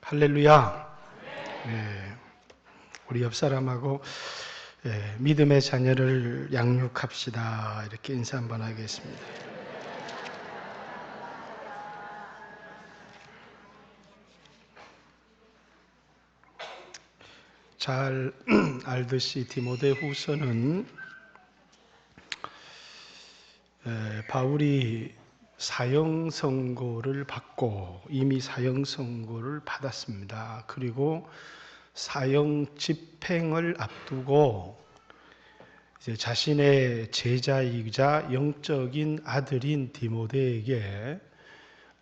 할렐루야. 우리 옆 사람하고 믿음의 자녀를 양육합시다. 이렇게 인사 한번 하겠습니다. 잘 알듯이 디모데후서는 바울이 사형 선고를 받고 이미 사형 선고를 받았습니다. 그리고 사형 집행을 앞두고 이제 자신의 제자이자 영적인 아들인 디모데에게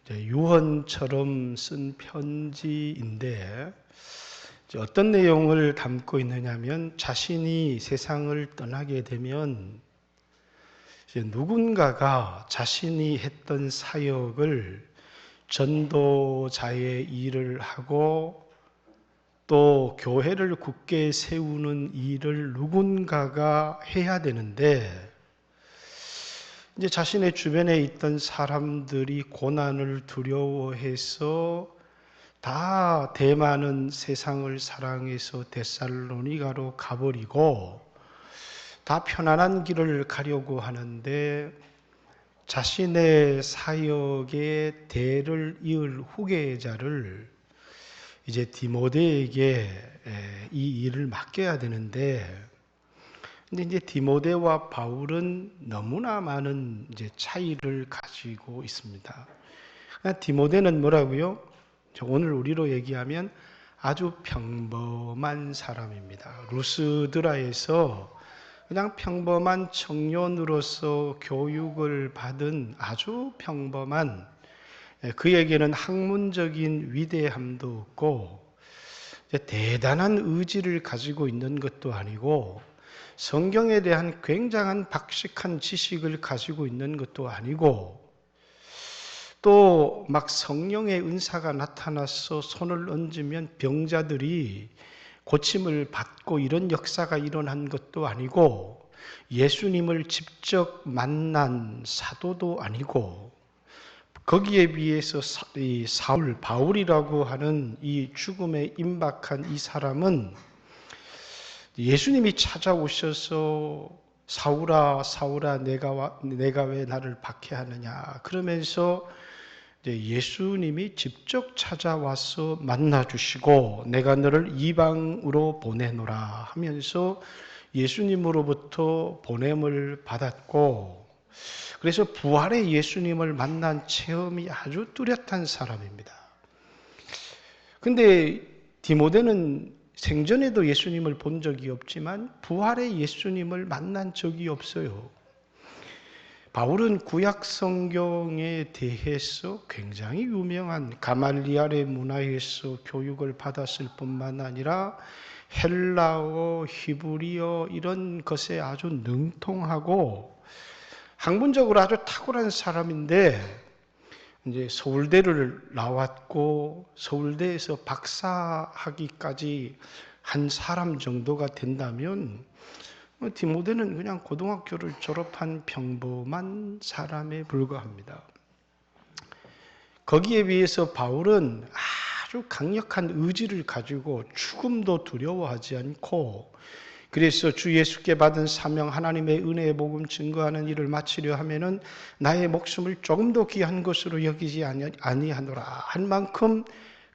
유언처럼 쓴 편지인데 어떤 내용을 담고 있느냐면 자신이 세상을 떠나게 되면 누군가가 자신이 했던 사역을 전도자의 일을 하고 또 교회를 굳게 세우는 일을 누군가가 해야 되는데 이제 자신의 주변에 있던 사람들이 고난을 두려워해서 다 대많은 세상을 사랑해서 데살로니가로 가버리고 다 편안한 길을 가려고 하는데 자신의 사역의 대를 이을 후계자를 이제 디모데에게 이 일을 맡겨야 되는데 근데 이제 디모데와 바울은 너무나 많은 이제 차이를 가지고 있습니다. 디모데는 뭐라고요? 오늘 우리로 얘기하면 아주 평범한 사람입니다. 루스드라에서 그냥 평범한 청년으로서 교육을 받은 아주 평범한, 그에게는 학문적인 위대함도 없고 대단한 의지를 가지고 있는 것도 아니고 성경에 대한 굉장한 박식한 지식을 가지고 있는 것도 아니고 또 막 성령의 은사가 나타나서 손을 얹으면 병자들이 고침을 받고 이런 역사가 일어난 것도 아니고 예수님을 직접 만난 사도도 아니고 거기에 비해서 바울이라고 하는 이 죽음에 임박한 이 사람은 예수님이 찾아오셔서 사울아 사울아 내가 왜 나를 박해하느냐 그러면서 예수님이 직접 찾아와서 만나주시고 내가 너를 이방으로 보내노라 하면서 예수님으로부터 보냄을 받았고 그래서 부활의 예수님을 만난 체험이 아주 뚜렷한 사람입니다. 근데 디모데는 생전에도 예수님을 본 적이 없지만 부활의 예수님을 만난 적이 없어요. 바울은 구약 성경에 대해서 굉장히 유명한 가말리알의 문화에서 교육을 받았을 뿐만 아니라 헬라어, 히브리어 이런 것에 아주 능통하고 학문적으로 아주 탁월한 사람인데 이제 서울대를 나왔고 서울대에서 박사학위까지 한 사람 정도가 된다면 디모데는 그냥 고등학교를 졸업한 평범한 사람에 불과합니다. 거기에 비해서 바울은 아주 강력한 의지를 가지고 죽음도 두려워하지 않고 그래서 주 예수께 받은 사명 하나님의 은혜의 복음 증거하는 일을 마치려 하면은 나의 목숨을 조금도 귀한 것으로 여기지 아니하노라 할 만큼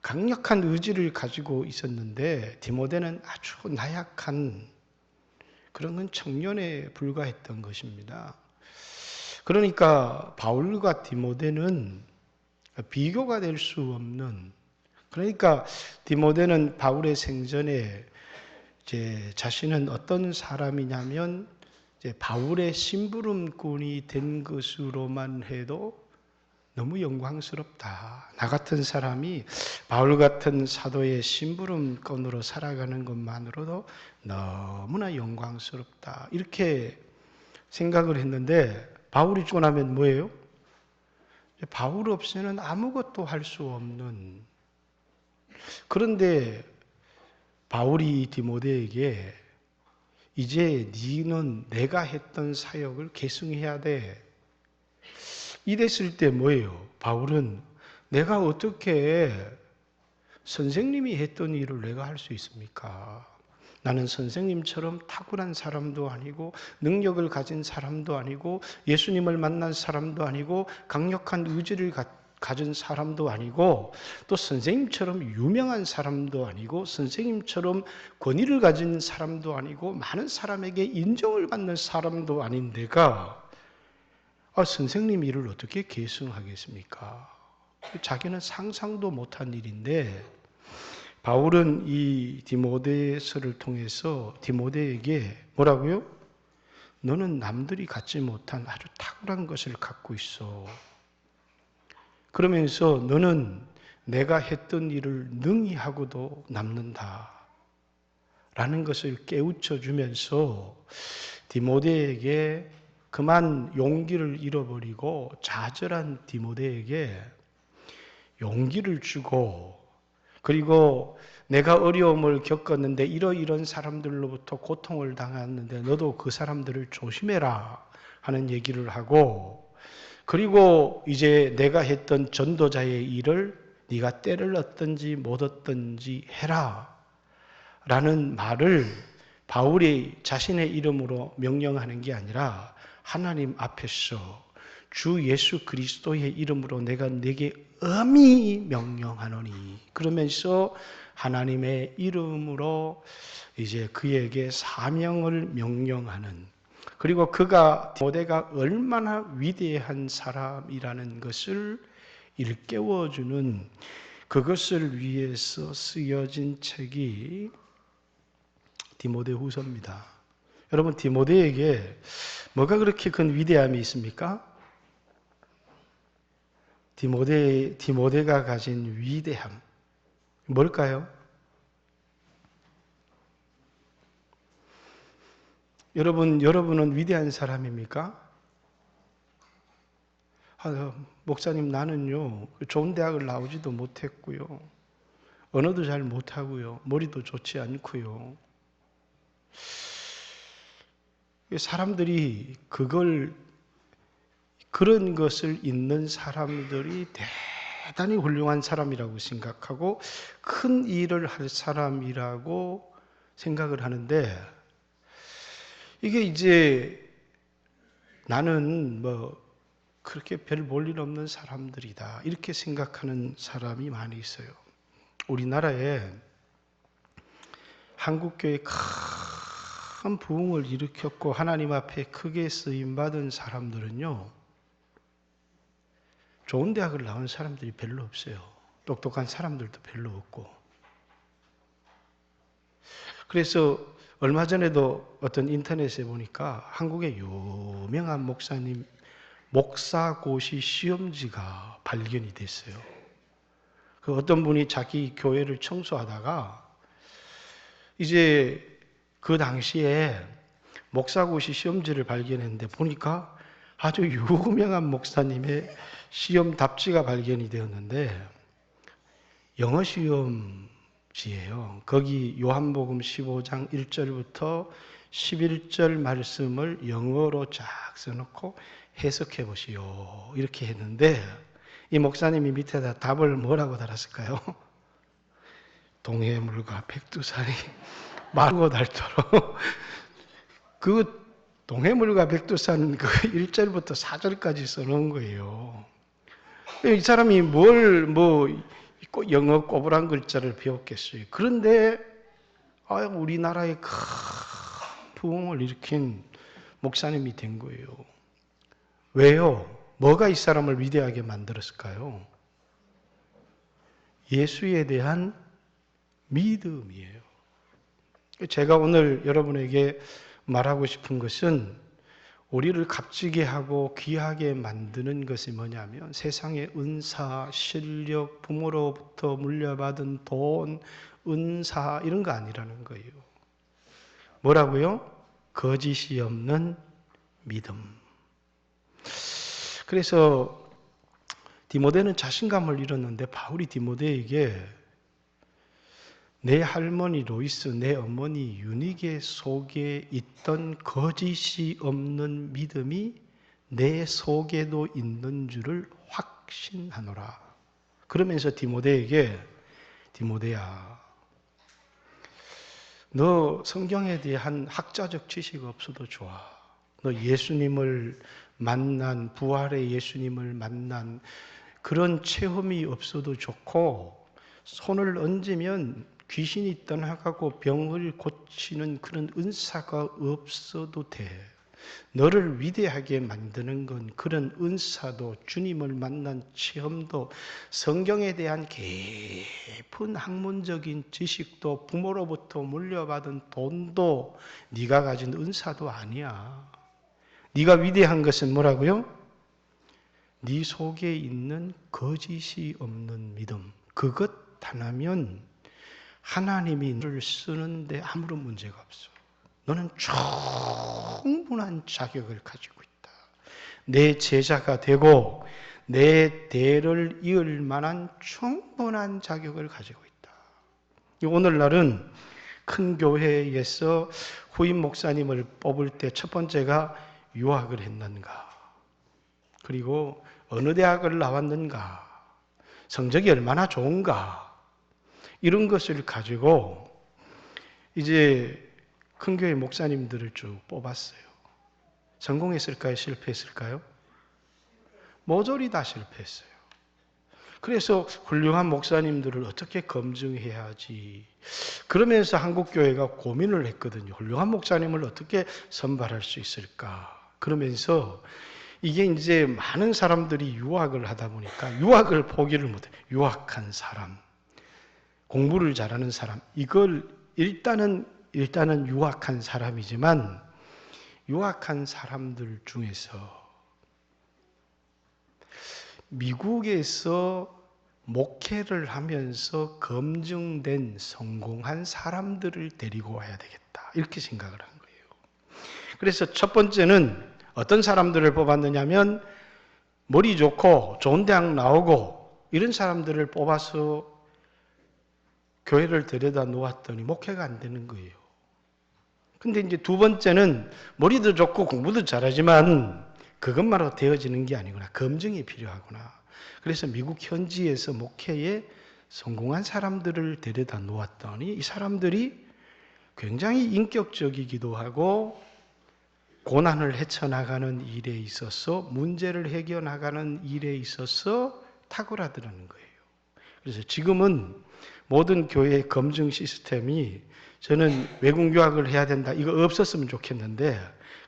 강력한 의지를 가지고 있었는데 디모데는 아주 나약한 그런 청년에 불과했던 것입니다. 그러니까 바울과 디모데는 비교가 될 수 없는 그러니까 디모데는 바울의 생전에 이제 자신은 어떤 사람이냐면 이제 바울의 심부름꾼이 된 것으로만 해도 너무 영광스럽다. 나 같은 사람이 바울 같은 사도의 심부름꾼으로 살아가는 것만으로도 너무나 영광스럽다. 이렇게 생각을 했는데 바울이 죽고 나면 뭐예요? 바울 없이는 아무것도 할 수 없는 그런데 바울이 디모데에게 이제 너는 내가 했던 사역을 계승해야 돼. 이랬을 때 뭐예요? 바울은 내가 어떻게 선생님이 했던 일을 내가 할 수 있습니까? 나는 선생님처럼 탁월한 사람도 아니고 능력을 가진 사람도 아니고 예수님을 만난 사람도 아니고 강력한 의지를 가진 사람도 아니고 또 선생님처럼 유명한 사람도 아니고 선생님처럼 권위를 가진 사람도 아니고 많은 사람에게 인정을 받는 사람도 아닌 내가 선생님 일을 어떻게 계승하겠습니까? 자기는 상상도 못한 일인데 바울은 이 디모데서를 통해서 디모데에게 뭐라고요? 너는 남들이 갖지 못한 아주 탁월한 것을 갖고 있어. 그러면서 너는 내가 했던 일을 능히 하고도 남는다. 라는 것을 깨우쳐 주면서 디모데에게 그만 용기를 잃어버리고 좌절한 디모데에게 용기를 주고 그리고 내가 어려움을 겪었는데 이런 사람들로부터 고통을 당했는데 너도 그 사람들을 조심해라 하는 얘기를 하고 그리고 이제 내가 했던 전도자의 일을 네가 때를 얻든지 못 얻든지 해라 라는 말을 바울이 자신의 이름으로 명령하는 게 아니라 하나님 앞에서 주 예수 그리스도의 이름으로 내가 네게 엄히 명령하노니 그러면서 하나님의 이름으로 이제 그에게 사명을 명령하는 그리고 디모데가 얼마나 위대한 사람이라는 것을 일깨워주는 그것을 위해서 쓰여진 책이 디모데후서입니다. 여러분 디모데에게 뭐가 그렇게 큰 위대함이 있습니까? 디모데가 가진 위대함 뭘까요? 여러분은 위대한 사람입니까? 목사님 나는요 좋은 대학을 나오지도 못했고요 언어도 잘 못하고요 머리도 좋지 않고요 사람들이 그런 것을 있는 사람들이 대단히 훌륭한 사람이라고 생각하고 큰 일을 할 사람이라고 생각을 하는데 이게 이제 나는 그렇게 별 볼 일 없는 사람들이다 이렇게 생각하는 사람이 많이 있어요. 우리나라에 한국교회 큰 부흥을 일으켰고 하나님 앞에 크게 쓰임받은 사람들은요 좋은 대학을 나온 사람들이 별로 없어요. 똑똑한 사람들도 별로 없고 그래서 얼마 전에도 어떤 인터넷에 보니까 한국의 유명한 목사님 목사고시 시험지가 발견이 됐어요. 어떤 분이 자기 교회를 청소하다가 이제 그 당시에 목사고시 시험지를 발견했는데 보니까 아주 유명한 목사님의 시험 답지가 발견이 되었는데 영어 시험지예요. 거기 요한복음 15장 1절부터 11절 말씀을 영어로 쫙 써놓고 해석해 보시오 이렇게 했는데 이 목사님이 밑에다 답을 뭐라고 달았을까요? 동해물과 백두산이 마르고 닳도록 그 동해물과 백두산 그 1절부터 4절까지 써놓은 거예요. 이 사람이 영어 꼬부랑 글자를 배웠겠어요. 그런데 우리나라의 큰 부흥을 일으킨 목사님이 된 거예요. 왜요? 뭐가 이 사람을 위대하게 만들었을까요? 예수에 대한 믿음이에요. 제가 오늘 여러분에게 말하고 싶은 것은 우리를 값지게 하고 귀하게 만드는 것이 뭐냐면 세상의 은사, 실력, 부모로부터 물려받은 돈, 은사 이런 거 아니라는 거예요. 뭐라고요? 거짓이 없는 믿음. 그래서 디모데는 자신감을 잃었는데 바울이 디모데에게 내 할머니 로이스, 내 어머니 유니게 속에 있던 거짓이 없는 믿음이 내 속에도 있는 줄을 확신하노라. 그러면서 디모데에게 디모데야, 너 성경에 대한 학자적 지식 없어도 좋아. 너 예수님을 만난, 부활의 예수님을 만난 그런 체험이 없어도 좋고, 손을 얹으면 귀신이 떠나가고 병을 고치는 그런 은사가 없어도 돼. 너를 위대하게 만드는 건 그런 은사도, 주님을 만난 체험도, 성경에 대한 깊은 학문적인 지식도, 부모로부터 물려받은 돈도, 네가 가진 은사도 아니야. 네가 위대한 것은 뭐라고요? 네 속에 있는 거짓이 없는 믿음. 그것 하나면 하나님이 너를 쓰는데 아무런 문제가 없어. 너는 충분한 자격을 가지고 있다. 내 제자가 되고 내 대를 이을 만한 충분한 자격을 가지고 있다. 오늘날은 큰 교회에서 후임 목사님을 뽑을 때 첫 번째가 유학을 했는가, 그리고 어느 대학을 나왔는가, 성적이 얼마나 좋은가, 이런 것을 가지고 이제 큰 교회 목사님들을 쭉 뽑았어요. 성공했을까요? 실패했을까요? 모조리 다 실패했어요. 그래서 훌륭한 목사님들을 어떻게 검증해야 하지? 그러면서 한국교회가 고민을 했거든요. 훌륭한 목사님을 어떻게 선발할 수 있을까? 그러면서 이게 이제 많은 사람들이 유학을 하다 보니까 유학을 포기를 못해요. 유학한 사람, 공부를 잘하는 사람, 이걸 일단은 유학한 사람이지만, 유학한 사람들 중에서 미국에서 목회를 하면서 검증된 성공한 사람들을 데리고 와야 되겠다, 이렇게 생각을 한 거예요. 그래서 첫 번째는 어떤 사람들을 뽑았느냐 하면, 머리 좋고 좋은 대학 나오고 이런 사람들을 뽑아서 교회를 데려다 놓았더니 목회가 안 되는 거예요. 근데 이제 두 번째는 머리도 좋고 공부도 잘하지만 그것만으로 되어지는 게 아니구나. 검증이 필요하구나. 그래서 미국 현지에서 목회에 성공한 사람들을 데려다 놓았더니 이 사람들이 굉장히 인격적이기도 하고 고난을 헤쳐나가는 일에 있어서, 문제를 해결나가는 일에 있어서 탁월하더라는 거예요. 그래서 지금은 모든 교회의 검증 시스템이, 저는 외국 유학을 해야 된다, 이거 없었으면 좋겠는데,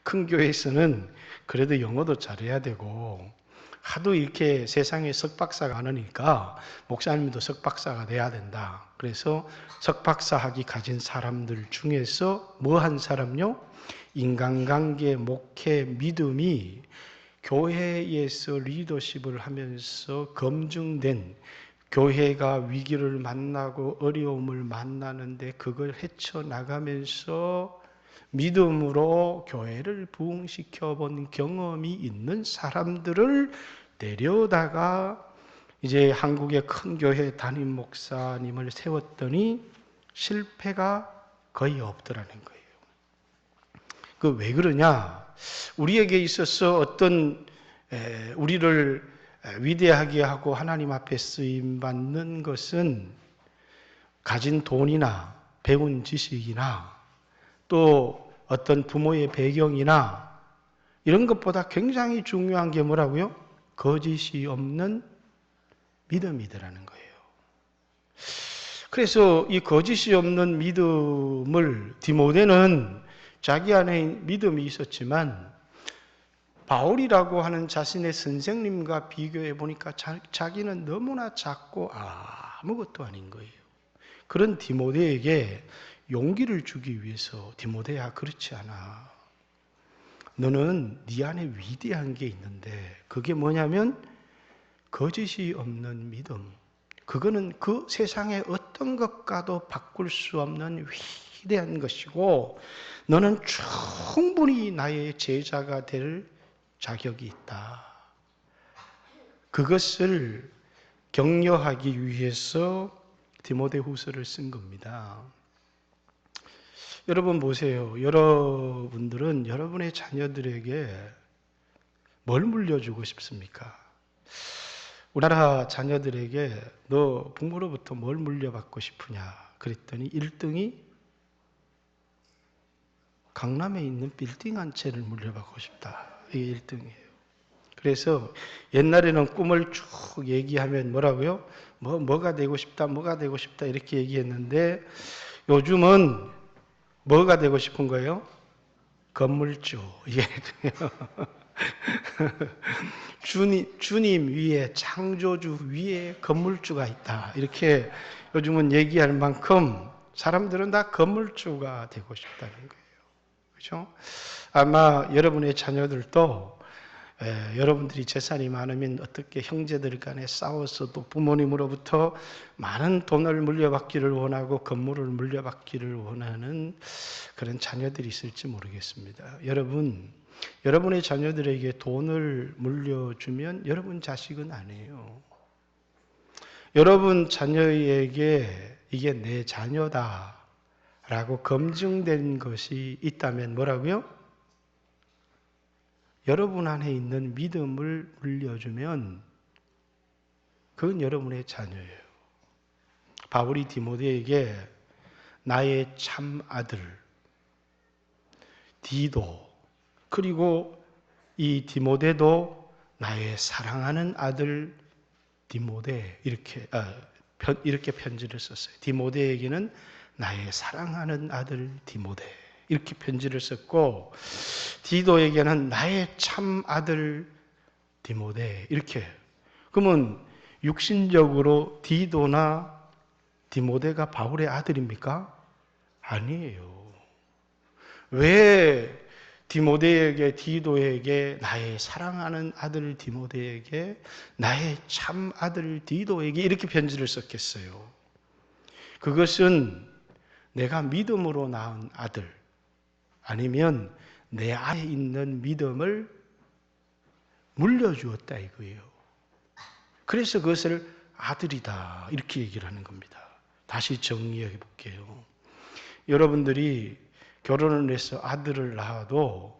큰 교회에서는 그래도 영어도 잘해야 되고 하도 이렇게 세상에 석박사가 많으니까 목사님도 석박사가 돼야 된다. 그래서 석박사학위 가진 사람들 중에서 뭐 한 사람요? 인간관계, 목회, 믿음이 교회에서 리더십을 하면서 검증된, 교회가 위기를 만나고 어려움을 만나는데 그걸 헤쳐나가면서 믿음으로 교회를 부흥시켜 본 경험이 있는 사람들을 데려다가 이제 한국의 큰 교회 담임 목사님을 세웠더니 실패가 거의 없더라는 거예요. 그 왜 그러냐? 우리에게 있어서 어떤 우리를 위대하게 하고 하나님 앞에 쓰임 받는 것은 가진 돈이나 배운 지식이나 또 어떤 부모의 배경이나 이런 것보다 굉장히 중요한 게 뭐라고요? 거짓이 없는 믿음이더라는 거예요. 그래서 이 거짓이 없는 믿음을, 디모데는 자기 안에 믿음이 있었지만 바울이라고 하는 자신의 선생님과 비교해 보니까 자기는 너무나 작고 아무것도 아닌 거예요. 그런 디모데에게 용기를 주기 위해서, 디모데야, 그렇지 않아. 너는 네 안에 위대한 게 있는데 그게 뭐냐면 거짓이 없는 믿음. 그거는 그 세상의 어떤 것과도 바꿀 수 없는 위대한 것이고, 너는 충분히 나의 제자가 될 자격이 있다. 그것을 격려하기 위해서 디모데후서를 쓴 겁니다. 여러분 보세요. 여러분들은 여러분의 자녀들에게 뭘 물려주고 싶습니까? 우리나라 자녀들에게 너 부모로부터 뭘 물려받고 싶으냐 그랬더니 1등이 강남에 있는 빌딩 한 채를 물려받고 싶다. 이게 1등이에요. 그래서 옛날에는 꿈을 쭉 얘기하면 뭐라고요? 뭐가 되고 싶다, 뭐가 되고 싶다 이렇게 얘기했는데 요즘은 뭐가 되고 싶은 거예요? 건물주. 이게 주님 위에, 창조주 위에 건물주가 있다. 이렇게 요즘은 얘기할 만큼 사람들은 다 건물주가 되고 싶다는 거예요. 그렇죠? 아마 여러분의 자녀들도 여러분들이 재산이 많으면 어떻게 형제들 간에 싸워서 또 부모님으로부터 많은 돈을 물려받기를 원하고 건물을 물려받기를 원하는 그런 자녀들이 있을지 모르겠습니다. 여러분의 자녀들에게 돈을 물려주면 여러분 자식은 아니에요. 여러분 자녀에게 이게 내 자녀다 라고 검증된 것이 있다면 뭐라고요? 여러분 안에 있는 믿음을 물려주면 그건 여러분의 자녀예요. 바울이 디모데에게 나의 참 아들 디도 그리고 이 디모데도 나의 사랑하는 아들 디모데 이렇게 편지를 썼어요. 디모데에게는 나의 사랑하는 아들 디모데 이렇게 편지를 썼고 디도에게는 나의 참 아들 디모데 이렇게. 그러면 육신적으로 디도나 디모데가 바울의 아들입니까? 아니에요. 왜 디모데에게 디도에게 나의 사랑하는 아들 디모데에게 나의 참 아들 디도에게 이렇게 편지를 썼겠어요? 그것은 내가 믿음으로 낳은 아들 아니면 내 안에 있는 믿음을 물려주었다 이거예요. 그래서 그것을 아들이다 이렇게 얘기를 하는 겁니다. 다시 정리해 볼게요. 여러분들이 결혼을 해서 아들을 낳아도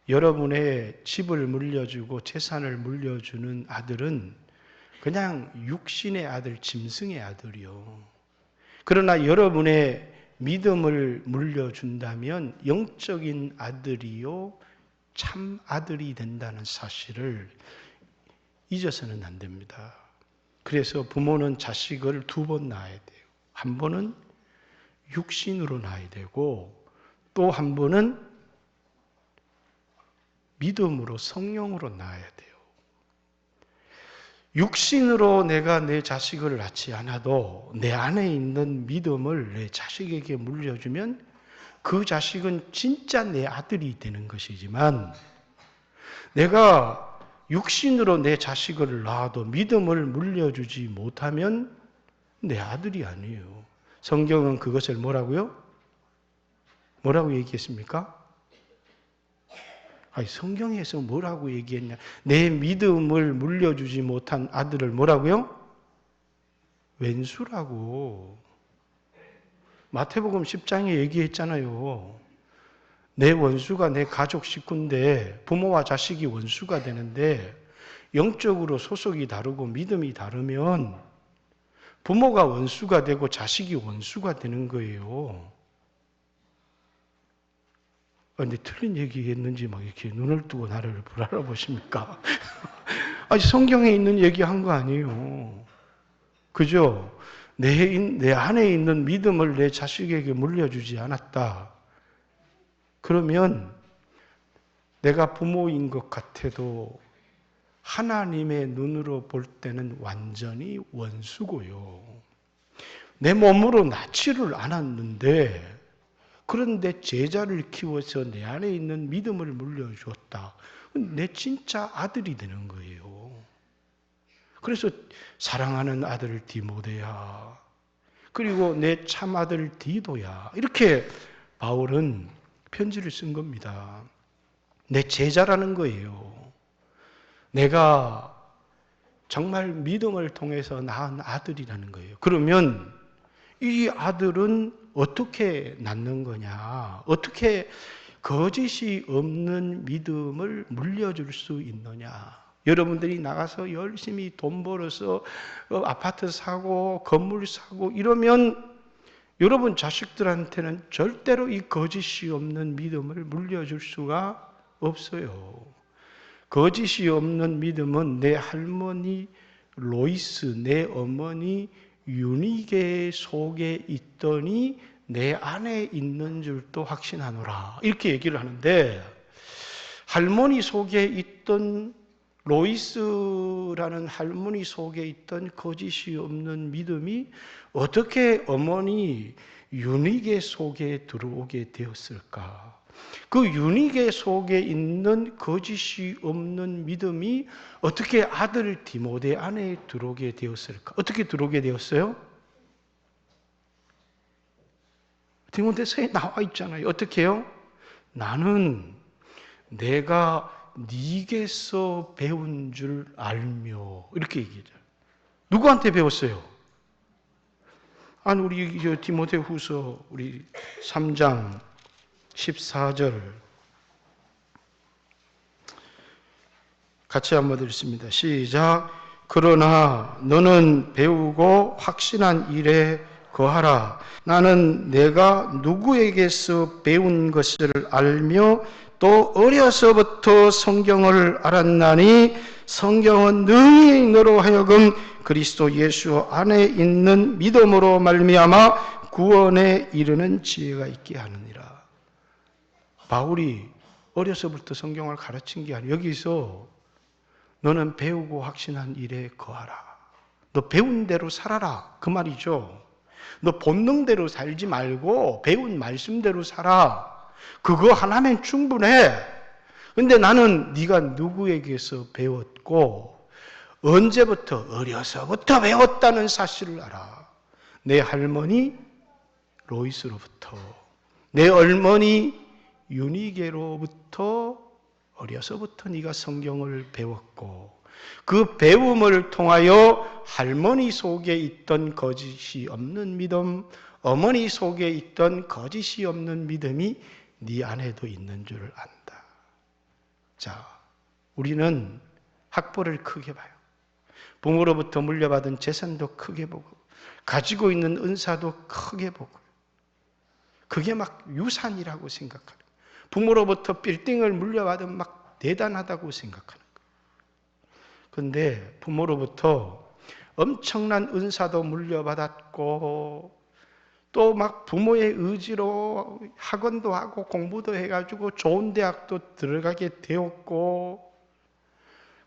여러분의 집을 물려주고 재산을 물려주는 아들은 그냥 육신의 아들, 짐승의 아들이요. 그러나 여러분의 믿음을 물려준다면 영적인 아들이요 참 아들이 된다는 사실을 잊어서는 안 됩니다. 그래서 부모는 자식을 2번 낳아야 돼요. 한 번은 육신으로 낳아야 되고 또 한 번은 믿음으로 성령으로 낳아야 돼요. 육신으로 내가 내 자식을 낳지 않아도 내 안에 있는 믿음을 내 자식에게 물려주면 그 자식은 진짜 내 아들이 되는 것이지만 내가 육신으로 내 자식을 낳아도 믿음을 물려주지 못하면 내 아들이 아니에요. 성경은 그것을 뭐라고요? 뭐라고 얘기했습니까? 아니, 성경에서 뭐라고 얘기했냐? 내 믿음을 물려주지 못한 아들을 뭐라고요? 왼수라고. 마태복음 10장에 얘기했잖아요. 내 원수가 내 가족 식구인데 부모와 자식이 원수가 되는데 영적으로 소속이 다르고 믿음이 다르면 부모가 원수가 되고 자식이 원수가 되는 거예요. 근데 틀린 얘기 했는지 막 이렇게 눈을 뜨고 나를 불알아보십니까? 아니, 성경에 있는 얘기 한 거 아니에요. 그죠? 내 안에 있는 믿음을 내 자식에게 물려주지 않았다. 그러면 내가 부모인 것 같아도 하나님의 눈으로 볼 때는 완전히 원수고요. 내 몸으로 낳지를 않았는데 그런데 제자를 키워서 내 안에 있는 믿음을 물려주었다. 내 진짜 아들이 되는 거예요. 그래서 사랑하는 아들 디모데야. 그리고 내 참아들 디도야. 이렇게 바울은 편지를 쓴 겁니다. 내 제자라는 거예요. 내가 정말 믿음을 통해서 낳은 아들이라는 거예요. 그러면 이 아들은 어떻게 낳는 거냐? 어떻게 거짓이 없는 믿음을 물려줄 수 있느냐? 여러분들이 나가서 열심히 돈 벌어서 아파트 사고 건물 사고 이러면 여러분 자식들한테는 절대로 이 거짓이 없는 믿음을 물려줄 수가 없어요. 거짓이 없는 믿음은 내 할머니 로이스, 내 어머니 유니게 속에 있더니 내 안에 있는 줄도 확신하노라. 이렇게 얘기를 하는데, 할머니 속에 있던 로이스라는 할머니 속에 있던 거짓이 없는 믿음이 어떻게 어머니 유니게 속에 들어오게 되었을까? 그 유니게 속에 있는 거짓이 없는 믿음이 어떻게 아들 디모데 안에 들어오게 되었을까? 어떻게 들어오게 되었어요? 디모데서에 나와 있잖아요. 어떻게 해요? 나는 내가 네게서 배운 줄 알며, 이렇게 얘기하죠. 누구한테 배웠어요? 아니, 우리 디모데 후서 우리 3장 14절 같이 한번 읽습니다. 시작. 그러나 너는 배우고 확신한 일에 거하라. 나는 내가 누구에게서 배운 것을 알며 또 어려서부터 성경을 알았나니 성경은 능히 너로 하여금 그리스도 예수 안에 있는 믿음으로 말미암아 구원에 이르는 지혜가 있게 하느니라. 바울이 어려서부터 성경을 가르친 게 아니라 여기서 너는 배우고 확신한 일에 거하라. 너 배운 대로 살아라. 그 말이죠. 너 본능대로 살지 말고 배운 말씀대로 살아. 그거 하나면 충분해. 근데 나는 네가 누구에게서 배웠고 언제부터 어려서부터 배웠다는 사실을 알아. 내 할머니 로이스로부터, 내 어머니 유니게로부터 어려서부터 네가 성경을 배웠고 그 배움을 통하여 할머니 속에 있던 거짓이 없는 믿음, 어머니 속에 있던 거짓이 없는 믿음이 네 안에도 있는 줄 안다. 자, 우리는 학벌을 크게 봐요. 부모로부터 물려받은 재산도 크게 보고 가지고 있는 은사도 크게 보고 그게 막 유산이라고 생각하는 거예요. 부모로부터 빌딩을 물려받은 막 대단하다고 생각하는 거예요. 그런데 부모로부터 엄청난 은사도 물려받았고 또 막 부모의 의지로 학원도 하고 공부도 해가지고 좋은 대학도 들어가게 되었고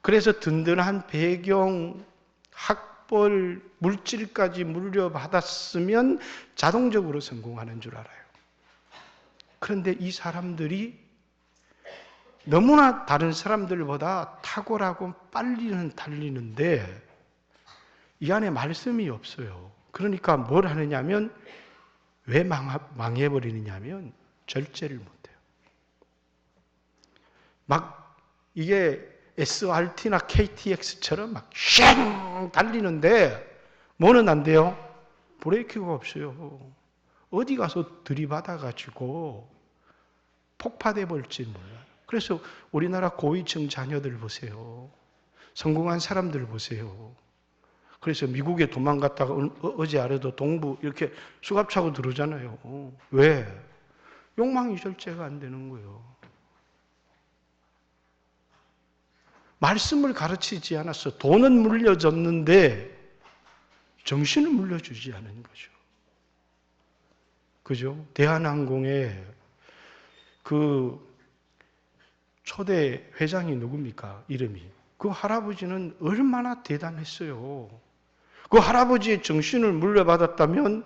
그래서 든든한 배경, 학벌, 물질까지 물려받았으면 자동적으로 성공하는 줄 알아요. 그런데 이 사람들이 너무나 다른 사람들보다 탁월하고 빨리는 달리는데 이 안에 말씀이 없어요. 그러니까 뭘 하느냐면 왜 망해버리느냐면 절제를 못해요. 막 이게 SRT나 KTX처럼 막 슝 달리는데 뭐는 안 돼요? 브레이크가 없어요. 어디 가서 들이받아가지고 폭파돼 버릴지 몰라요. 그래서 우리나라 고위층 자녀들 보세요. 성공한 사람들 보세요. 그래서 미국에 도망갔다가 어제 아래도 동부 이렇게 수갑 차고 들어오잖아요. 왜? 욕망이 절제가 안 되는 거예요. 말씀을 가르치지 않았어. 돈은 물려줬는데 정신을 물려주지 않은 거죠. 그죠? 대한항공에 그 초대 회장이 누굽니까? 이름이. 그 할아버지는 얼마나 대단했어요. 그 할아버지의 정신을 물려받았다면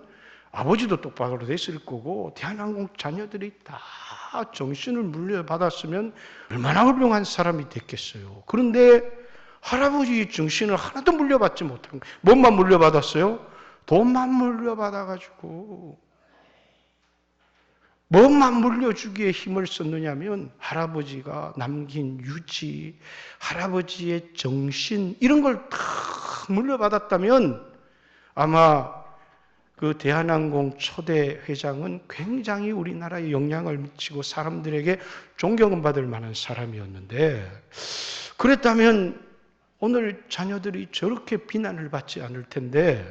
아버지도 똑바로 됐을 거고 대한항공 자녀들이 다 정신을 물려받았으면 얼마나 훌륭한 사람이 됐겠어요. 그런데 할아버지의 정신을 하나도 물려받지 못한 거예요. 뭔만 물려받았어요? 돈만 물려받아가지고 뭐만 물려주기에 힘을 썼느냐면 할아버지가 남긴 유지, 할아버지의 정신 이런 걸 다 물려받았다면 아마 그 대한항공 초대 회장은 굉장히 우리나라에 영향을 미치고 사람들에게 존경받을 만한 사람이었는데 그랬다면 오늘 자녀들이 저렇게 비난을 받지 않을 텐데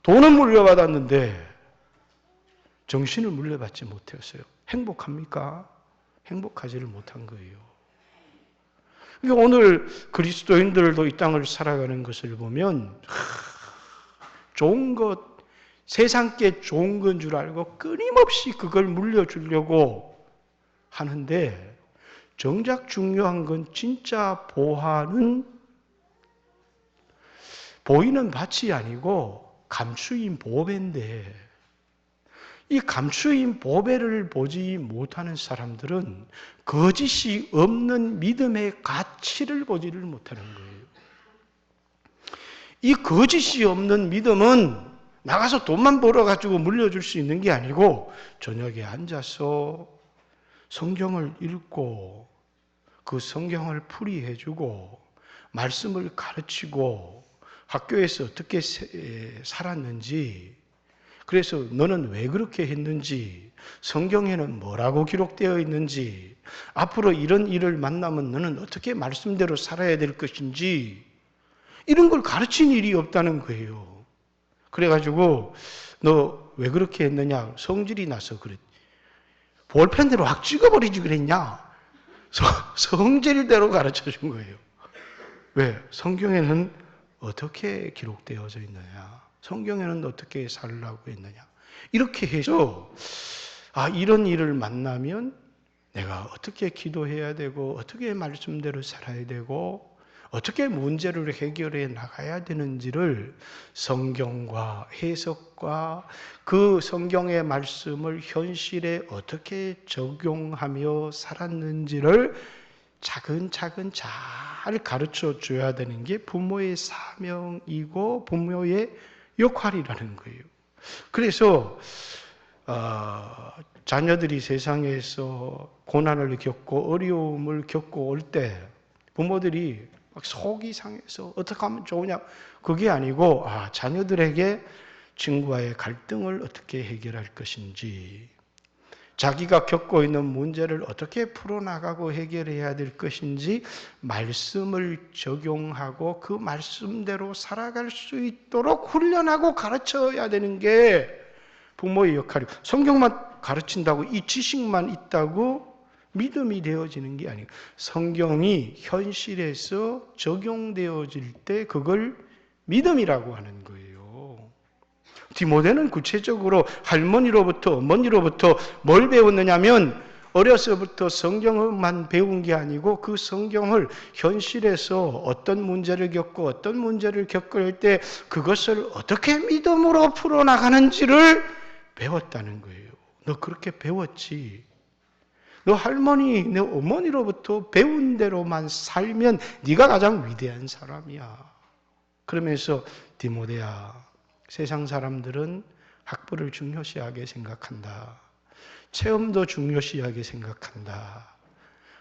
돈은 물려받았는데 정신을 물려받지 못했어요. 행복합니까? 행복하지를 못한 거예요. 그러니까 오늘 그리스도인들도 이 땅을 살아가는 것을 보면 좋은 것, 세상께 좋은 건 줄 알고 끊임없이 그걸 물려주려고 하는데 정작 중요한 건 진짜 보화는 보이는 밭이 아니고 감추인 보배인데 이 감추인 보배를 보지 못하는 사람들은 거짓이 없는 믿음의 가치를 보지를 못하는 거예요. 이 거짓이 없는 믿음은 나가서 돈만 벌어가지고 물려줄 수 있는 게 아니고 저녁에 앉아서 성경을 읽고 그 성경을 풀이해주고 말씀을 가르치고 학교에서 어떻게 살았는지 그래서 너는 왜 그렇게 했는지 성경에는 뭐라고 기록되어 있는지 앞으로 이런 일을 만나면 너는 어떻게 말씀대로 살아야 될 것인지 이런 걸 가르친 일이 없다는 거예요. 그래가지고 너 왜 그렇게 했느냐 성질이 나서 그랬 볼펜대로 확 찍어버리지 그랬냐 성질대로 가르쳐 준 거예요. 왜? 성경에는 어떻게 기록되어져 있느냐 성경에는 어떻게 살라고 했느냐 이렇게 해서 이런 일을 만나면 내가 어떻게 기도해야 되고 어떻게 말씀대로 살아야 되고 어떻게 문제를 해결해 나가야 되는지를 성경과 해석과 그 성경의 말씀을 현실에 어떻게 적용하며 살았는지를 차근차근 잘 가르쳐 줘야 되는 게 부모의 사명이고 부모의 역할이라는 거예요. 그래서 자녀들이 세상에서 고난을 겪고 어려움을 겪고 올 때 부모들이 막 속이 상해서 어떻게 하면 좋으냐 그게 아니고 자녀들에게 친구와의 갈등을 어떻게 해결할 것인지 자기가 겪고 있는 문제를 어떻게 풀어나가고 해결해야 될 것인지 말씀을 적용하고 그 말씀대로 살아갈 수 있도록 훈련하고 가르쳐야 되는 게 부모의 역할이고 성경만 가르친다고 이 지식만 있다고 믿음이 되어지는 게 아니고 성경이 현실에서 적용되어질 때 그걸 믿음이라고 하는 거예요. 디모데는 구체적으로 할머니로부터 어머니로부터 뭘 배웠느냐면 어려서부터 성경만 배운 게 아니고 그 성경을 현실에서 어떤 문제를 겪고 어떤 문제를 겪을 때 그것을 어떻게 믿음으로 풀어나가는지를 배웠다는 거예요. 너 그렇게 배웠지? 너 할머니, 너 어머니로부터 배운 대로만 살면 네가 가장 위대한 사람이야. 그러면서 디모데야, 세상 사람들은 학벌을 중요시하게 생각한다. 체험도 중요시하게 생각한다.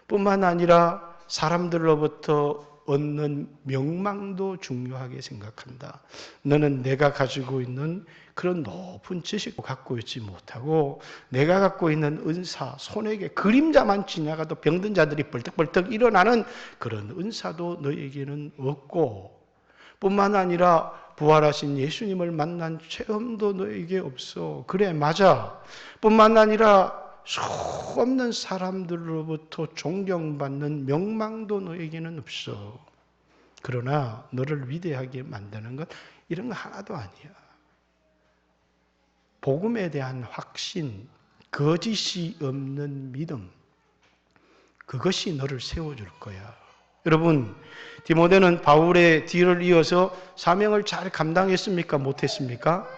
뿐만 아니라 사람들로부터 얻는 명망도 중요하게 생각한다. 너는 내가 가지고 있는 그런 높은 지식을 갖고 있지 못하고 내가 갖고 있는 은사, 손에게 그림자만 지나가도 병든 자들이 벌떡벌떡 일어나는 그런 은사도 너에게는 없고 뿐만 아니라 부활하신 예수님을 만난 체험도 너에게 없어. 그래, 맞아. 뿐만 아니라 수없는 사람들로부터 존경받는 명망도 너에게는 없어. 그러나 너를 위대하게 만드는 것 이런 거 하나도 아니야. 복음에 대한 확신, 거짓이 없는 믿음, 그것이 너를 세워줄 거야. 여러분, 디모데는 바울의 뒤를 이어서 사명을 잘 감당했습니까? 못했습니까?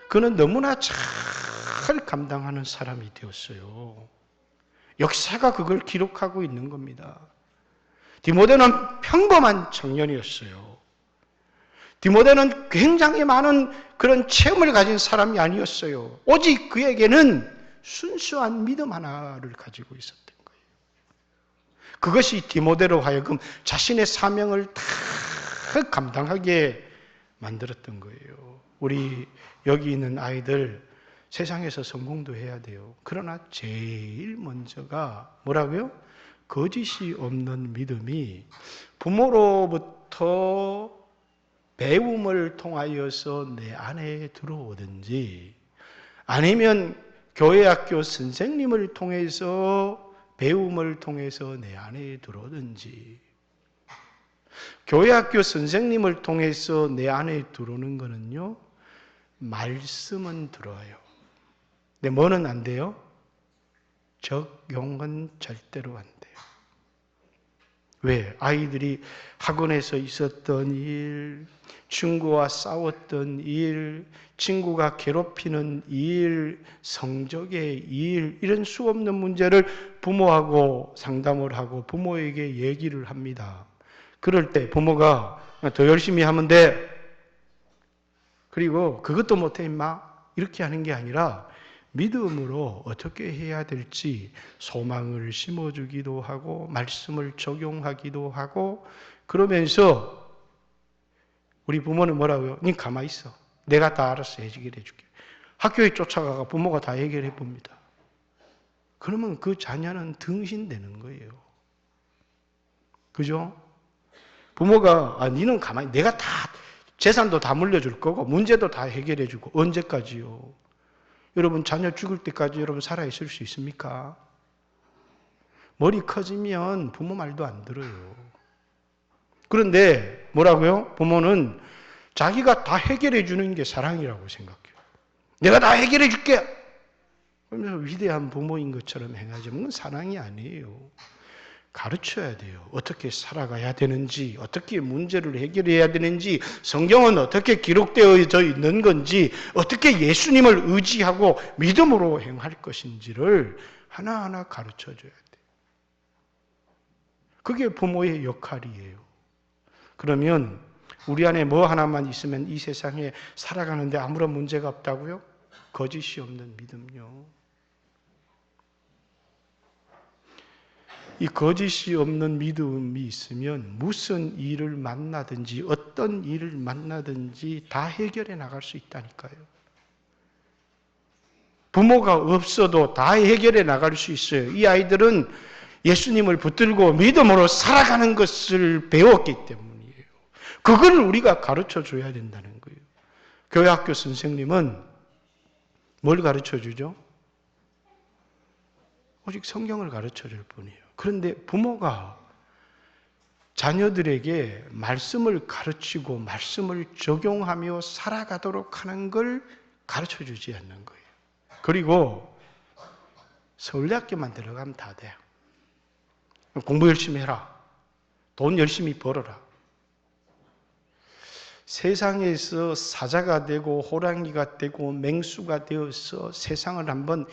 그는 너무나 잘 감당하는 사람이 되었어요. 역사가 그걸 기록하고 있는 겁니다. 디모데는 평범한 청년이었어요. 디모데는 굉장히 많은 그런 체험을 가진 사람이 아니었어요. 오직 그에게는 순수한 믿음 하나를 가지고 있었던 거예요. 그것이 디모데로 하여금 자신의 사명을 다 감당하게 만들었던 거예요. 우리 여기 있는 아이들 세상에서 성공도 해야 돼요. 그러나 제일 먼저가 뭐라고요? 거짓이 없는 믿음이 부모로부터 배움을 통하여서 내 안에 들어오든지 아니면 교회 학교 선생님을 통해서 배움을 통해서 내 안에 들어오든지 교회 학교 선생님을 통해서 내 안에 들어오는 거는요, 말씀은 들어요. 근데 뭐는 안 돼요? 적용은 절대로 안 돼요. 왜? 아이들이 학원에서 있었던 일, 친구와 싸웠던 일, 친구가 괴롭히는 일, 성적의 일, 이런 수없는 문제를 부모하고 상담을 하고 부모에게 얘기를 합니다. 그럴 때 부모가 더 열심히 하면 돼. 그리고 그것도 못해 임마. 이렇게 하는 게 아니라 믿음으로 어떻게 해야 될지 소망을 심어주기도 하고 말씀을 적용하기도 하고 그러면서 우리 부모는 뭐라고요? 니 가만히 있어. 내가 다 알아서 해결해 줄게. 학교에 쫓아가가 부모가 다 해결해 봅니다. 그러면 그 자녀는 등신되는 거예요. 그죠? 부모가 니는 가만히 내가 다 재산도 다 물려줄 거고 문제도 다 해결해 주고 언제까지요? 여러분 자녀 죽을 때까지 여러분 살아있을 수 있습니까? 머리 커지면 부모 말도 안 들어요. 그런데 뭐라고요? 부모는 자기가 다 해결해 주는 게 사랑이라고 생각해요. 내가 다 해결해 줄게! 그러면서 위대한 부모인 것처럼 행하지만 그건 사랑이 아니에요. 가르쳐야 돼요. 어떻게 살아가야 되는지, 어떻게 문제를 해결해야 되는지, 성경은 어떻게 기록되어 있는 건지, 어떻게 예수님을 의지하고 믿음으로 행할 것인지를 하나하나 가르쳐 줘야 돼요. 그게 부모의 역할이에요. 그러면 우리 안에 뭐 하나만 있으면 이 세상에 살아가는데 아무런 문제가 없다고요? 거짓이 없는 믿음요. 이 거짓이 없는 믿음이 있으면 무슨 일을 만나든지 어떤 일을 만나든지 다 해결해 나갈 수 있다니까요. 부모가 없어도 다 해결해 나갈 수 있어요. 이 아이들은 예수님을 붙들고 믿음으로 살아가는 것을 배웠기 때문이에요. 그걸 우리가 가르쳐 줘야 된다는 거예요. 교회 학교 선생님은 뭘 가르쳐 주죠? 오직 성경을 가르쳐 줄 뿐이에요. 그런데 부모가 자녀들에게 말씀을 가르치고 말씀을 적용하며 살아가도록 하는 걸 가르쳐 주지 않는 거예요. 그리고 서울대학교만 들어가면 다 돼. 공부 열심히 해라. 돈 열심히 벌어라. 세상에서 사자가 되고 호랑이가 되고 맹수가 되어서 세상을 한번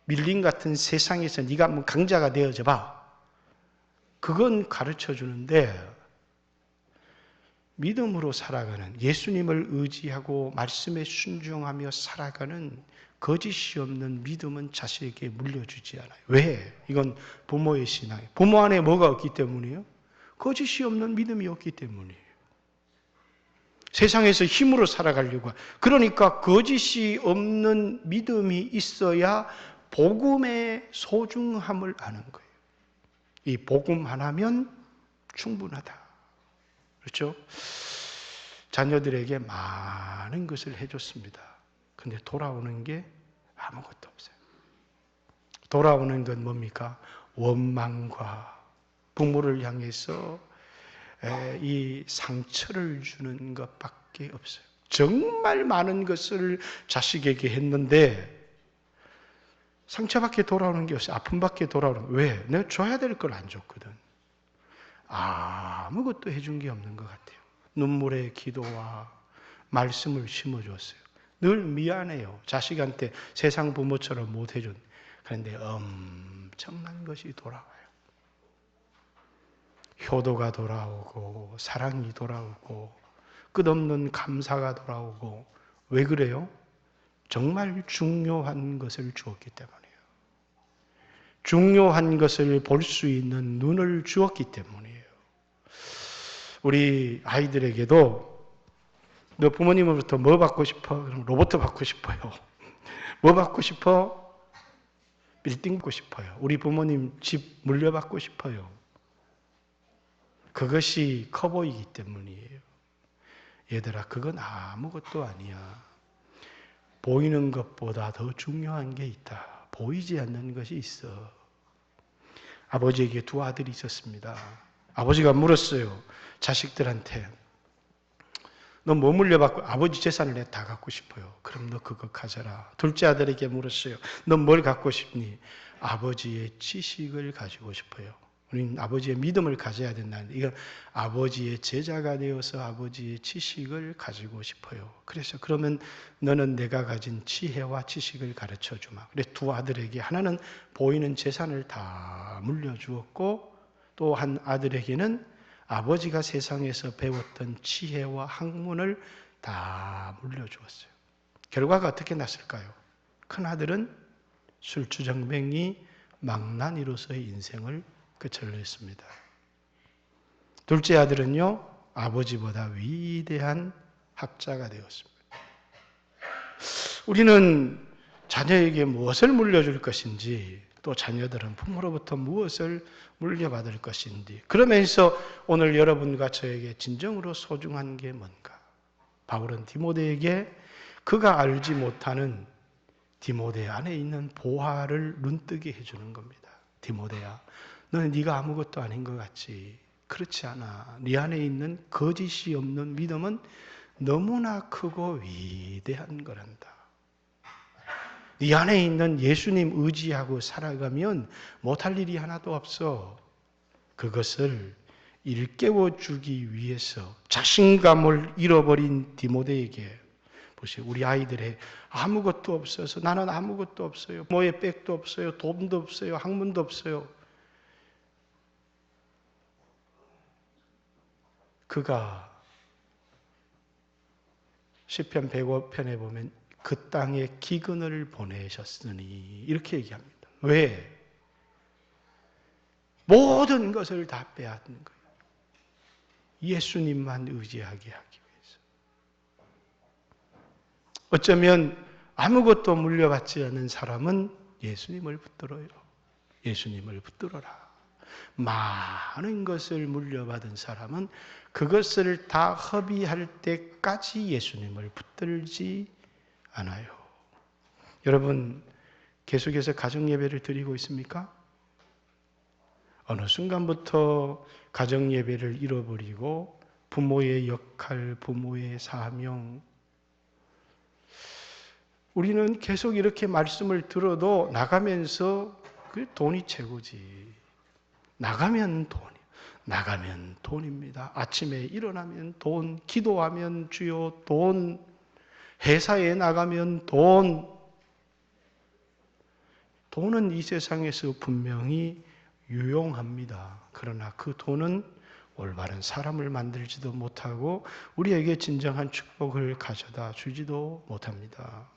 밀림 같은 세상에서 네가 한번 강자가 되어져 봐. 그건 가르쳐 주는데 믿음으로 살아가는 예수님을 의지하고 말씀에 순종하며 살아가는 거짓이 없는 믿음은 자식에게 물려주지 않아요. 왜? 이건 부모의 신앙이에요. 부모 안에 뭐가 없기 때문이에요? 거짓이 없는 믿음이 없기 때문이에요. 세상에서 힘으로 살아가려고. 그러니까 거짓이 없는 믿음이 있어야 복음의 소중함을 아는 거예요. 이 복음 하나면 충분하다. 그렇죠? 자녀들에게 많은 것을 해줬습니다. 근데 돌아오는 게 아무것도 없어요. 돌아오는 건 뭡니까? 원망과 부모를 향해서 이 상처를 주는 것밖에 없어요. 정말 많은 것을 자식에게 했는데 상처밖에 돌아오는 게 없어요. 아픔밖에 돌아오는 거예요. 왜? 내가 줘야 될 걸 안 줬거든. 아무것도 해준 게 없는 것 같아요. 눈물의 기도와 말씀을 심어줬어요. 늘 미안해요. 자식한테 세상 부모처럼 못 해준. 그런데 엄청난 것이 돌아와요. 효도가 돌아오고 사랑이 돌아오고 끝없는 감사가 돌아오고. 왜 그래요? 정말 중요한 것을 주었기 때문이에요. 중요한 것을 볼 수 있는 눈을 주었기 때문이에요. 우리 아이들에게도 너 부모님으로부터 뭐 받고 싶어? 그럼 로봇 받고 싶어요. 뭐 받고 싶어? 빌딩 받고 싶어요. 우리 부모님 집 물려받고 싶어요. 그것이 커 보이기 때문이에요. 얘들아, 그건 아무것도 아니야. 보이는 것보다 더 중요한 게 있다. 보이지 않는 것이 있어. 아버지에게 두 아들이 있었습니다. 아버지가 물었어요. 자식들한테. 너 뭐 물려받고? 아버지 재산을 내가 다 갖고 싶어요. 그럼 너 그거 가져라. 둘째 아들에게 물었어요. 너 뭘 갖고 싶니? 아버지의 지식을 가지고 싶어요. 우리는 아버지의 믿음을 가져야 된다는데, 이건 아버지의 제자가 되어서 아버지의 지식을 가지고 싶어요. 그래서 그러면 너는 내가 가진 지혜와 지식을 가르쳐 주마. 그래 두 아들에게 하나는 보이는 재산을 다 물려주었고, 또 한 아들에게는 아버지가 세상에서 배웠던 지혜와 학문을 다 물려주었어요. 결과가 어떻게 났을까요? 큰아들은 술주정뱅이 망나니로서의 인생을 끝을 냈습니다. 둘째 아들은요, 아버지보다 위대한 학자가 되었습니다. 우리는 자녀에게 무엇을 물려줄 것인지, 또 자녀들은 부모로부터 무엇을 물려받을 것인지, 그러면서 오늘 여러분과 저에게 진정으로 소중한 게 뭔가? 바울은 디모데에게 그가 알지 못하는 디모데 안에 있는 보화를 눈뜨게 해주는 겁니다. 디모데야, 너는 네가 아무것도 아닌 것 같지? 그렇지 않아. 네 안에 있는 거짓이 없는 믿음은 너무나 크고 위대한 거란다. 네 안에 있는 예수님 의지하고 살아가면 못할 일이 하나도 없어. 그것을 일깨워 주기 위해서 자신감을 잃어버린 디모데에게, 보세요. 우리 아이들의 아무것도 없어서, 나는 아무것도 없어요. 뭐에 백도 없어요. 돈도 없어요. 학문도 없어요. 그가 시편 105편에 보면 그 땅에 기근을 보내셨으니 이렇게 얘기합니다. 왜? 모든 것을 다 빼앗는 거예요. 예수님만 의지하게 하기 위해서. 어쩌면 아무것도 물려받지 않은 사람은 예수님을 붙들어요. 예수님을 붙들어라. 많은 것을 물려받은 사람은 그것을 다 허비할 때까지 예수님을 붙들지 않아요. 여러분, 계속해서 가정예배를 드리고 있습니까? 어느 순간부터 가정예배를 잃어버리고 부모의 역할, 부모의 사명, 우리는 계속 이렇게 말씀을 들어도 나가면서 그 돈이 최고지. 나가면 돈입니다. 아침에 일어나면 돈, 기도하면 주여 돈, 회사에 나가면 돈. 돈은 이 세상에서 분명히 유용합니다. 그러나 그 돈은 올바른 사람을 만들지도 못하고 우리에게 진정한 축복을 가져다 주지도 못합니다.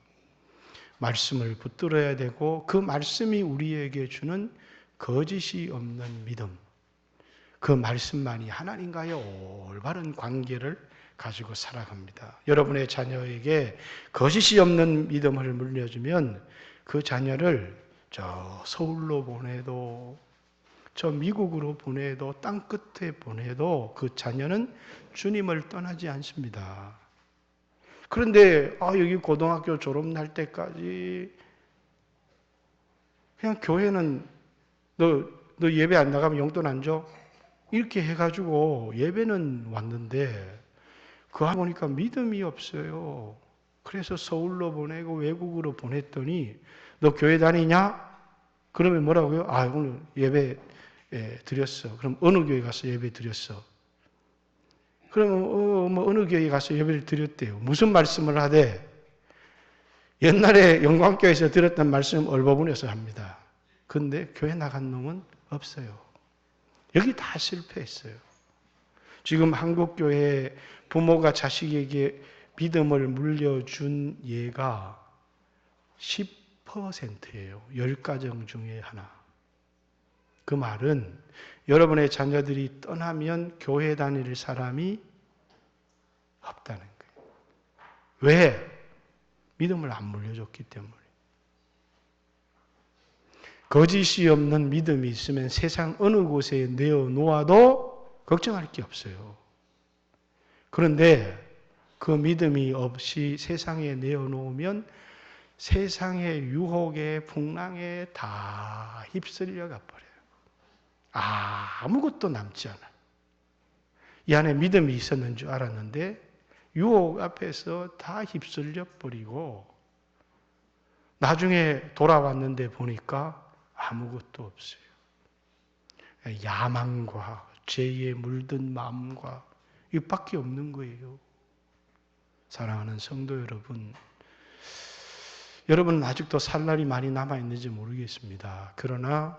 말씀을 붙들어야 되고 그 말씀이 우리에게 주는 거짓이 없는 믿음, 그 말씀만이 하나님과의 올바른 관계를 가지고 살아갑니다. 여러분의 자녀에게 거짓이 없는 믿음을 물려주면 그 자녀를 저 서울로 보내도, 저 미국으로 보내도, 땅 끝에 보내도 그 자녀는 주님을 떠나지 않습니다. 그런데 여기 고등학교 졸업날 때까지 그냥 교회는 너 예배 안 나가면 용돈 안 줘? 이렇게 해가지고 예배는 왔는데 그거 하고 보니까 믿음이 없어요. 그래서 서울로 보내고 외국으로 보냈더니 너 교회 다니냐? 그러면 뭐라고요? 오늘 예배 드렸어. 그럼 어느 교회 가서 예배 드렸어? 그러면 어느 교회 가서 예배를 드렸대요. 무슨 말씀을 하되? 옛날에 영광교회에서 들었던 말씀 얼버무려서 합니다. 근데 교회 나간 놈은 없어요. 여기 다 실패했어요. 지금 한국교회 부모가 자식에게 믿음을 물려준 예가 10%예요. 10가정 중에 하나. 그 말은 여러분의 자녀들이 떠나면 교회 다닐 사람이 없다는 거예요. 왜? 믿음을 안 물려줬기 때문에. 거짓이 없는 믿음이 있으면 세상 어느 곳에 내어놓아도 걱정할 게 없어요. 그런데 그 믿음이 없이 세상에 내어놓으면 세상의 유혹에 풍랑에 다 휩쓸려가 버려요. 아무것도 남지 않아요. 이 안에 믿음이 있었는 줄 알았는데 유혹 앞에서 다 휩쓸려 버리고 나중에 돌아왔는데 보니까 아무것도 없어요. 야망과 죄에 물든 마음과 이밖에 없는 거예요. 사랑하는 성도 여러분, 여러분은 아직도 살 날이 많이 남아있는지 모르겠습니다. 그러나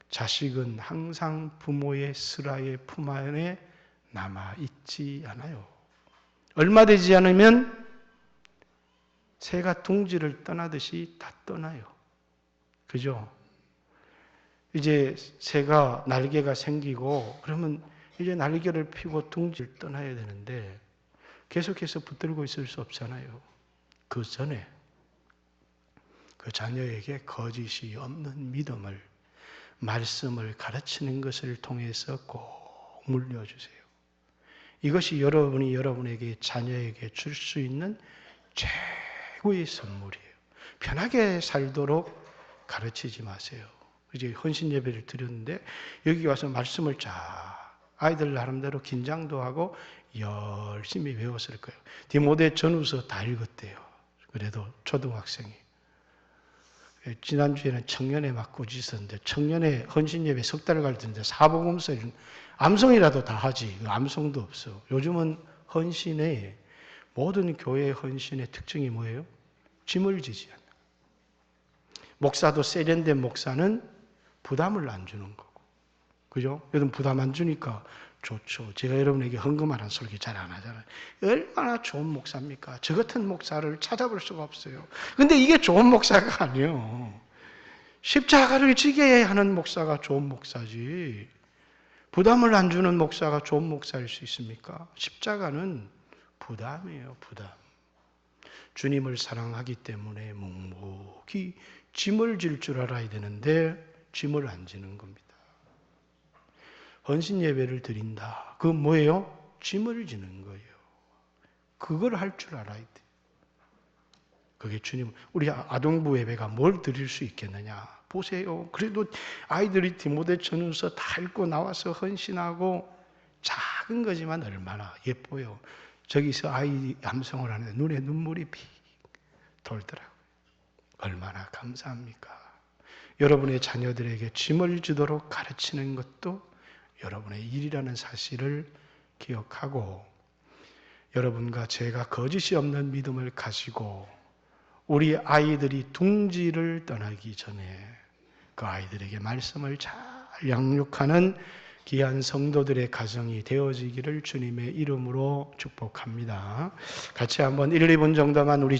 자식은 항상 부모의 슬하의 품 안에 남아있지 않아요. 얼마 되지 않으면 새가 둥지를 떠나듯이 다 떠나요. 그죠? 이제 새가 날개가 생기고 그러면 이제 날개를 펴고 둥지를 떠나야 되는데 계속해서 붙들고 있을 수 없잖아요. 그 전에 그 자녀에게 거짓이 없는 믿음을, 말씀을 가르치는 것을 통해서 꼭 물려주세요. 이것이 여러분이 여러분에게 자녀에게 줄 수 있는 최고의 선물이에요. 편하게 살도록 가르치지 마세요. 이제 헌신 예배를 드렸는데 여기 와서 말씀을 아이들 나름대로 긴장도 하고 열심히 외웠을 거예요. 디모데 전후서 다 읽었대요. 그래도 초등학생이. 지난주에는 청년회 맡고 있었는데 청년회 헌신 예배 석 달을 가르치는데 사복음서는 암송이라도 다 하지. 암송도 없어. 요즘은 헌신에 모든 교회 헌신의 특징이 뭐예요? 짐을 지지 않는. 목사도 세련된 목사는 부담을 안 주는 거고. 그죠? 요즘 부담 안 주니까 좋죠. 제가 여러분에게 헌금하라는 설교 잘 안 하잖아요. 얼마나 좋은 목사입니까? 저 같은 목사를 찾아볼 수가 없어요. 근데 이게 좋은 목사가 아니에요. 십자가를 지게 하는 목사가 좋은 목사지. 부담을 안 주는 목사가 좋은 목사일 수 있습니까? 십자가는 부담이에요, 부담. 주님을 사랑하기 때문에 묵묵히 짐을 질 줄 알아야 되는데 짐을 안 지는 겁니다. 헌신 예배를 드린다. 그건 뭐예요? 짐을 지는 거예요. 그걸 할 줄 알아야 돼. 그게 주님, 우리 아동부 예배가 뭘 드릴 수 있겠느냐? 보세요. 그래도 아이들이 디모데 전후서 다 읽고 나와서 헌신하고 작은 거지만 얼마나 예뻐요. 저기서 아이 암송을 하는데 눈에 눈물이 픽 돌더라고요. 얼마나 감사합니까? 여러분의 자녀들에게 짐을 지도록 가르치는 것도 여러분의 일이라는 사실을 기억하고 여러분과 제가 거짓이 없는 믿음을 가지고 우리 아이들이 둥지를 떠나기 전에 그 아이들에게 말씀을 잘 양육하는 귀한 성도들의 가정이 되어지기를 주님의 이름으로 축복합니다. 같이 한번 1, 2분 정도만 우리